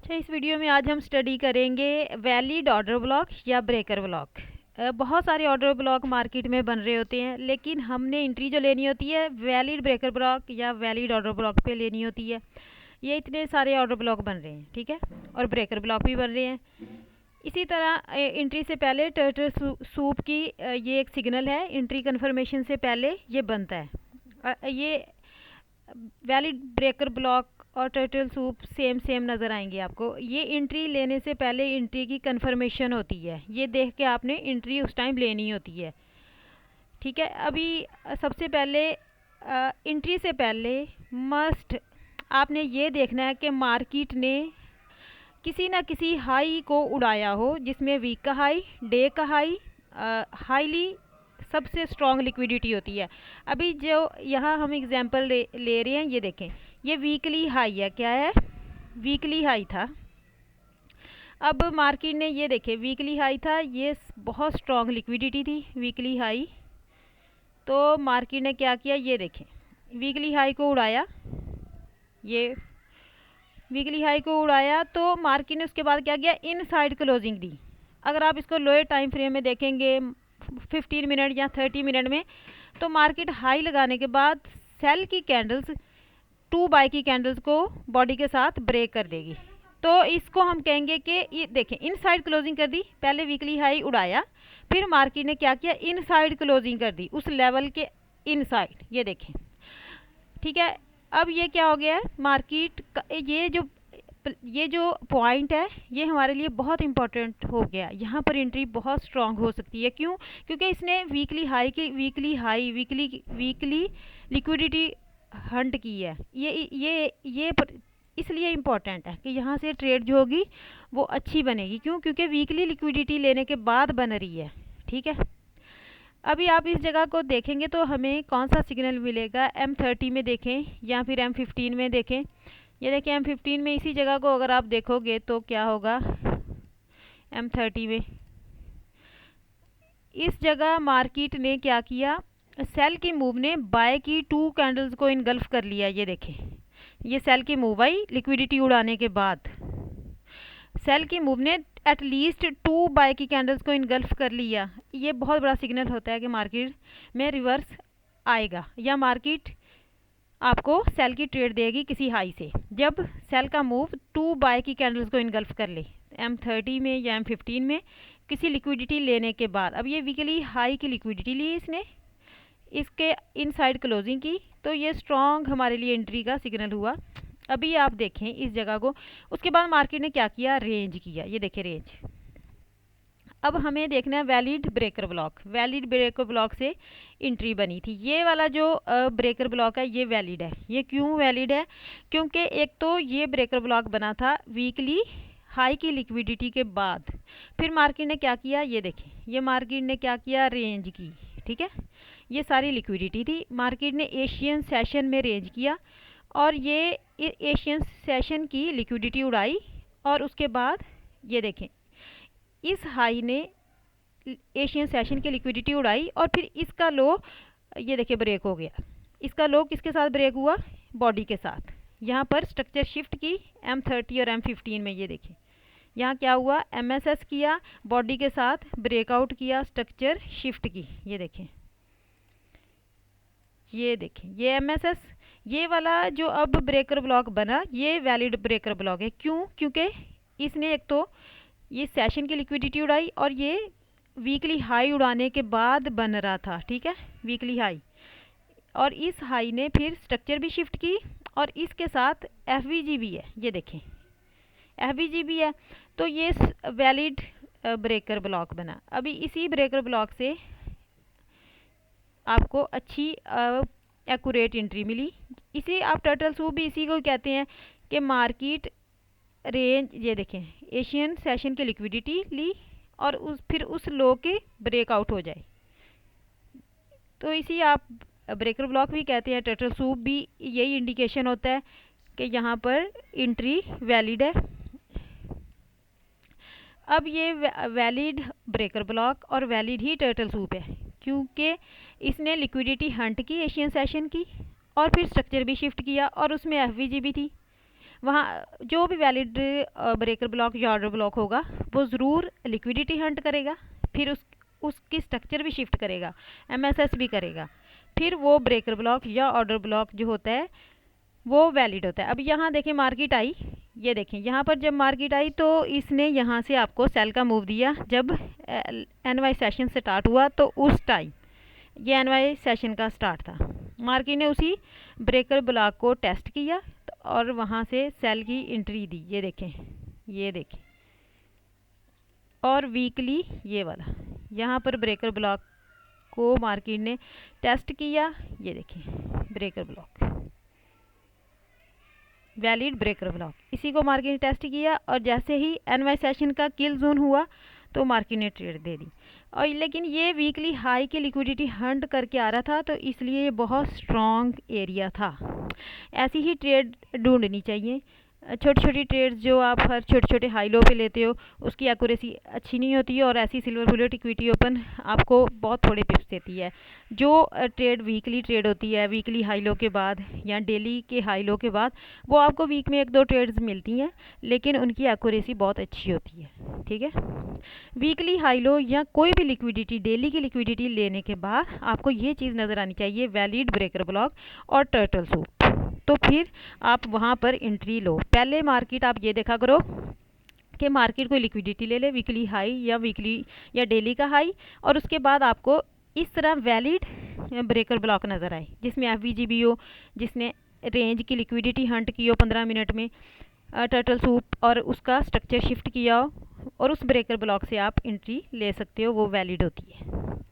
अच्छा, इस वीडियो में आज हम स्टडी करेंगे वैलिड ऑर्डर ब्लॉक या ब्रेकर ब्लॉक। बहुत सारे ऑर्डर ब्लॉक मार्केट में बन रहे होते हैं, लेकिन हमने एंट्री जो लेनी होती है वैलिड ब्रेकर ब्लॉक या वैलिड ऑर्डर ब्लॉक पे लेनी होती है। ये इतने सारे ऑर्डर ब्लॉक बन रहे हैं, ठीक है, और ब्रेकर ब्लॉक भी बन रहे हैं। इसी तरह एंट्री से पहले टर्टल सूप की ये एक सिग्नल है, एंट्री कन्फर्मेशन से पहले ये बनता है। ये वैलिड ब्रेकर ब्लॉक और टर्टल सूप सेम नज़र आएंगे आपको। ये एंट्री लेने से पहले एंट्री की कन्फर्मेशन होती है, ये देख के आपने एंट्री उस टाइम लेनी होती है, ठीक है। अभी सबसे पहले एंट्री से पहले मस्ट आपने ये देखना है कि मार्केट ने किसी ना किसी हाई को उड़ाया हो, जिसमें वीक का हाई, डे का हाई, हाईली सबसे स्ट्रॉन्ग लिक्विडिटी होती है। अभी जो यहाँ हम एग्जांपल ले रहे हैं, ये देखें, ये वीकली हाई है। क्या है? वीकली हाई था। अब मार्केट ने ये देखे वीकली हाई था, ये बहुत स्ट्रॉन्ग लिक्विडिटी थी वीकली हाई। तो मार्केट ने क्या किया, ये देखें, वीकली हाई को उड़ाया, ये वीकली हाई को उड़ाया। तो मार्केट ने उसके बाद क्या किया, इनसाइड क्लोजिंग दी। अगर आप इसको लोअर टाइम फ्रेम में देखेंगे 15 मिनट या 30 मिनट में, तो मार्केट हाई लगाने के बाद सेल की कैंडल्स 2 बाय की कैंडल्स को बॉडी के साथ ब्रेक कर देगी। तो इसको हम कहेंगे कि ये देखें, इनसाइड क्लोजिंग कर दी। पहले वीकली हाई उड़ाया, फिर मार्केट ने क्या किया, इनसाइड क्लोजिंग कर दी उस लेवल के इनसाइड, ये देखें, ठीक है। अब ये क्या हो गया है, मार्केट ये जो पॉइंट है ये हमारे लिए बहुत इंपॉर्टेंट हो गया। यहाँ पर एंट्री बहुत स्ट्रांग हो सकती है। क्यों? क्योंकि इसने वीकली लिक्विडिटी हंट की है। ये इसलिए इम्पोर्टेंट है कि यहाँ से ट्रेड जो होगी वो अच्छी बनेगी। क्यों? क्योंकि वीकली लिक्विडिटी लेने के बाद बन रही है, ठीक है। अभी आप इस जगह को देखेंगे तो हमें कौन सा सिग्नल मिलेगा, M30 में देखें या फिर M15 में देखें। ये देखिए M15 में इसी जगह को अगर आप देखोगे तो क्या होगा, M30 में इस जगह मार्केट ने क्या किया, सेल की मूव ने बाय की 2 कैंडल्स को इनगल्फ कर लिया। ये देखें, ये सेल की मूव आई लिक्विडिटी उड़ाने के बाद। सेल की मूव ने एटलीस्ट 2 बाय की कैंडल्स को इनगल्फ कर लिया। ये बहुत बड़ा सिग्नल होता है कि मार्केट में रिवर्स आएगा या मार्केट आपको सेल की ट्रेड देगी किसी हाई से, जब सेल का मूव 2 बाय की कैंडल्स को इनगल्फ कर ले M30 में या M15 में किसी लिक्विडिटी लेने के बाद। अब ये वीकली हाई की लिक्विडिटी ली इसने, इसके इनसाइड क्लोजिंग की, तो ये स्ट्रॉन्ग हमारे लिए एंट्री का सिग्नल हुआ। अभी आप देखें इस जगह को, उसके बाद मार्केट ने क्या किया, रेंज किया। ये देखें रेंज। अब हमें देखना है valid breaker block. Valid breaker block से एंट्री बनी थी। ये वाला जो ब्रेकर ब्लॉक है ये वैलिड है। ये क्यों वैलिड है? क्योंकि एक तो ये ब्रेकर ब्लॉक बना था वीकली हाई की लिक्विडिटी के बाद। फिर मार्केट ने क्या किया, ये देखें, ये मार्केट ने क्या किया, रेंज की, ठीक है। ये सारी लिक्विडिटी थी, मार्केट ने एशियन सेशन में रेंज किया और ये एशियन सेशन की लिक्विडिटी उड़ाई। और उसके बाद ये देखें, इस हाई ने एशियन सेशन की लिक्विडिटी उड़ाई और फिर इसका लो ये देखिए ब्रेक हो गया। इसका लो किसके साथ ब्रेक हुआ, बॉडी के साथ। यहाँ पर स्ट्रक्चर शिफ्ट की M30 और M15 में। ये देखिए यहाँ क्या हुआ, MSS किया, बॉडी के साथ ब्रेकआउट किया, स्ट्रक्चर शिफ्ट की। ये देखें, ये MSS, ये वाला जो अब ब्रेकर ब्लॉक बना ये वैलिड ब्रेकर ब्लॉक है। क्यों? क्योंकि इसने एक तो ये सेशन की लिक्विडिटी उड़ाई और ये वीकली हाई उड़ाने के बाद बन रहा था, ठीक है, वीकली हाई। और इस हाई ने फिर स्ट्रक्चर भी शिफ्ट की और इसके साथ FVG भी है। ये देखें FVG भी है, तो ये वैलिड ब्रेकर ब्लॉक बना। अभी इसी ब्रेकर ब्लॉक से आपको अच्छी एक्यूरेट एंट्री मिली। इसी आप टर्टल सूप भी इसी को कहते हैं कि मार्केट रेंज, ये देखें, एशियन सेशन की लिक्विडिटी ली और फिर उस लो के ब्रेकआउट हो जाए, तो इसी आप ब्रेकर ब्लॉक भी कहते हैं। टर्टल सूप भी यही इंडिकेशन होता है कि यहाँ पर एंट्री वैलिड है। अब ये वैलिड ब्रेकर ब्लॉक और वैलिड ही टर्टल सूप है, क्योंकि इसने लिक्विडिटी हंट की एशियन सेशन की और फिर स्ट्रक्चर भी शिफ्ट किया और उसमें FVG भी थी। वहाँ जो भी वैलिड ब्रेकर ब्लॉक या ऑर्डर ब्लॉक होगा वो ज़रूर लिक्विडिटी हंट करेगा, फिर उसकी स्ट्रक्चर भी शिफ्ट करेगा, MSS भी करेगा, फिर वो ब्रेकर ब्लॉक या ऑर्डर ब्लॉक जो होता है वो वैलिड होता है। अब यहाँ देखें मार्केट आई, ये देखें यहाँ पर जब मार्केट आई तो इसने यहाँ से आपको सेल का मूव दिया। जब NY सेशन स्टार्ट हुआ तो उस टाइम ये NY सेशन का स्टार्ट था, मार्केट ने उसी ब्रेकर ब्लॉक को टेस्ट किया और वहाँ से सेल की एंट्री दी। ये देखें, ये देखें, और वीकली ये वाला यहाँ पर ब्रेकर ब्लॉक को मार्केट ने टेस्ट किया। ये देखें breaker block, valid breaker block, इसी को मार्केट ने टेस्ट किया और जैसे ही NY सेशन का किल जोन हुआ तो मार्केट ने ट्रेड दे दी। और लेकिन ये वीकली हाई की लिक्विडिटी हंट करके आ रहा था तो इसलिए ये बहुत स्ट्रॉन्ग एरिया था। ऐसी ही ट्रेड ढूंढनी चाहिए। छोटी छोटी ट्रेड्स जो आप हर छोटे छोटे हाई लो पे लेते हो उसकी एक्यूरेसी अच्छी नहीं होती है, और ऐसी सिल्वर बुलेट इक्विटी ओपन आपको बहुत थोड़े पिप्स देती है। जो ट्रेड वीकली ट्रेड होती है वीकली हाई लो के बाद या डेली के हाई लो के बाद, वो आपको वीक में 1-2 ट्रेड्स मिलती हैं लेकिन उनकी एक्यूरेसी बहुत अच्छी होती है। ठीक है, वीकली हाई लो या कोई भी लिक्विडिटी डेली की लिक्विडिटी लेने के बाद आपको ये चीज़ नज़र आनी चाहिए, वैलिड ब्रेकर ब्लॉक और टर्टल सूप, तो फिर आप वहाँ पर एंट्री लो। पहले मार्केट आप ये देखा करो कि मार्केट कोई लिक्विडिटी ले ले वीकली हाई या वीकली या डेली का हाई, और उसके बाद आपको इस तरह वैलिड ब्रेकर ब्लॉक नज़र आए जिसमें FVGB हो, जिसने रेंज की लिक्विडिटी हंट की हो 15 मिनट में, टर्टल सूप और उसका स्ट्रक्चर शिफ्ट किया हो, और उस ब्रेकर ब्लॉक से आप एंट्री ले सकते हो, वो वैलिड होती है।